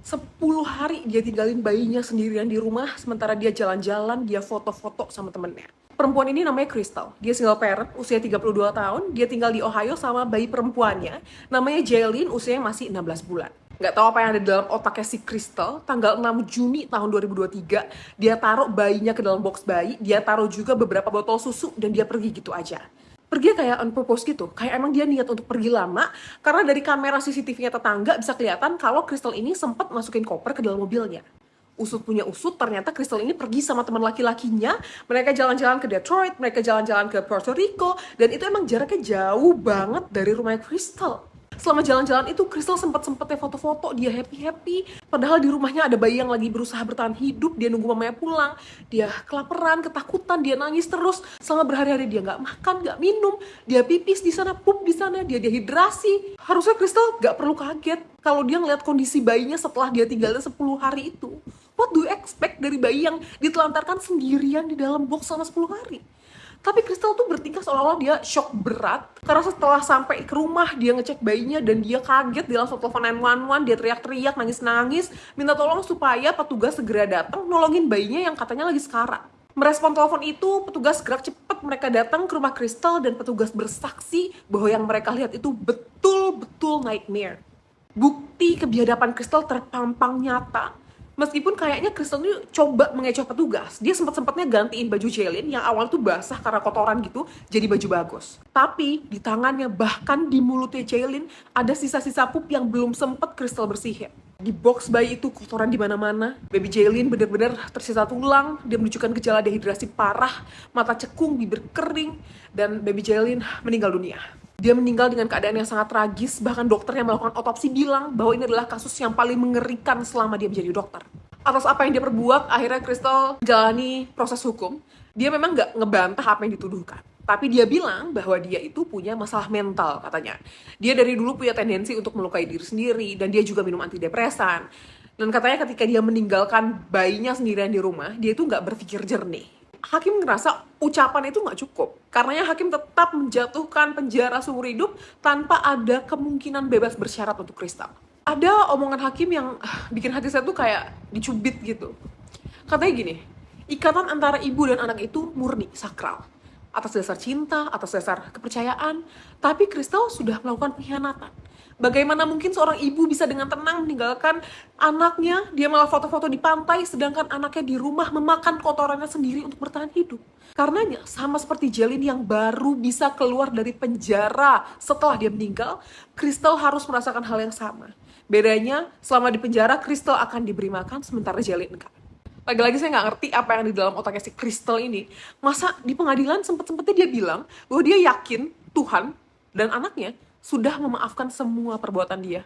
10 hari dia tinggalin bayinya sendirian di rumah, sementara dia jalan-jalan, dia foto-foto sama temennya. Perempuan ini namanya Crystal. Dia single parent, usia 32 tahun. Dia tinggal di Ohio sama bayi perempuannya. Namanya Jaylin, usianya masih 16 bulan. Nggak tahu apa yang ada di dalam otaknya si Crystal. Tanggal 6 Juni tahun 2023, dia taruh bayinya ke dalam box bayi. Dia taruh juga beberapa botol susu dan dia pergi gitu aja. Pergi kayak on purpose gitu, kayak emang dia niat untuk pergi lama, karena dari kamera CCTV-nya tetangga bisa kelihatan kalau Crystal ini sempat masukin koper ke dalam mobilnya. Usut punya usut, ternyata Crystal ini pergi sama teman laki-lakinya, mereka jalan-jalan ke Detroit, mereka jalan-jalan ke Puerto Rico, dan itu emang jaraknya jauh banget dari rumahnya Crystal. Selama jalan-jalan itu, Crystal sempat-sempatnya foto-foto, dia happy-happy. Padahal di rumahnya ada bayi yang lagi berusaha bertahan hidup, dia nunggu mamanya pulang. Dia kelaparan, ketakutan, dia nangis terus. Selama berhari-hari dia nggak makan, nggak minum. Dia pipis di sana, pup di sana, dia dehidrasi. Harusnya Crystal nggak perlu kaget kalau dia ngeliat kondisi bayinya setelah dia tinggalnya 10 hari itu. What do you expect dari bayi yang ditelantarkan sendirian di dalam box selama 10 hari? Tapi Crystal tuh bertingkah seolah-olah dia shock berat. Karena setelah sampai ke rumah, dia ngecek bayinya dan dia kaget. Dia langsung telepon 911, dia teriak-teriak, nangis-nangis. Minta tolong supaya petugas segera datang nolongin bayinya yang katanya lagi sekarat. Merespon telepon itu, petugas gerak cepat. Mereka datang ke rumah Crystal dan petugas bersaksi bahwa yang mereka lihat itu betul-betul nightmare. Bukti kebiadaban Crystal terpampang nyata. Meskipun kayaknya Crystal ini coba mengecoh petugas, dia sempat-sempatnya gantiin baju Jaylin yang awal tuh basah karena kotoran gitu, jadi baju bagus. Tapi di tangannya, bahkan di mulutnya Jaylin, ada sisa-sisa pup yang belum sempat Crystal bersihin. Di box bayi itu kotoran di mana-mana. Baby Jaylin bener-bener tersisa tulang, dia menunjukkan gejala dehidrasi parah, mata cekung, bibir kering, dan Baby Jaylin meninggal dunia. Dia meninggal dengan keadaan yang sangat tragis, bahkan dokter yang melakukan otopsi bilang bahwa ini adalah kasus yang paling mengerikan selama dia menjadi dokter. Atas apa yang dia perbuat, akhirnya Crystal menjalani proses hukum. Dia memang nggak ngebantah apa yang dituduhkan. Tapi dia bilang bahwa dia itu punya masalah mental, katanya. Dia dari dulu punya tendensi untuk melukai diri sendiri, dan dia juga minum antidepresan. Dan katanya ketika dia meninggalkan bayinya sendirian di rumah, dia itu nggak berpikir jernih. Hakim ngerasa ucapan itu nggak cukup. Karenanya hakim tetap menjatuhkan penjara seumur hidup tanpa ada kemungkinan bebas bersyarat untuk Crystal. Ada omongan hakim yang bikin hati saya tuh kayak dicubit gitu. Katanya gini, ikatan antara ibu dan anak itu murni, sakral. Atas dasar cinta, atas dasar kepercayaan, tapi Crystal sudah melakukan pengkhianatan. Bagaimana mungkin seorang ibu bisa dengan tenang meninggalkan anaknya, dia malah foto-foto di pantai, sedangkan anaknya di rumah memakan kotorannya sendiri untuk bertahan hidup. Karenanya, sama seperti Jaylin yang baru bisa keluar dari penjara setelah dia meninggal, Crystal harus merasakan hal yang sama. Bedanya, selama di penjara, Crystal akan diberi makan, sementara Jaylin enggak. Lagi-lagi saya nggak ngerti apa yang di dalam otaknya si Crystal ini. Masa di pengadilan sempet-sempetnya dia bilang bahwa dia yakin Tuhan dan anaknya sudah memaafkan semua perbuatan dia.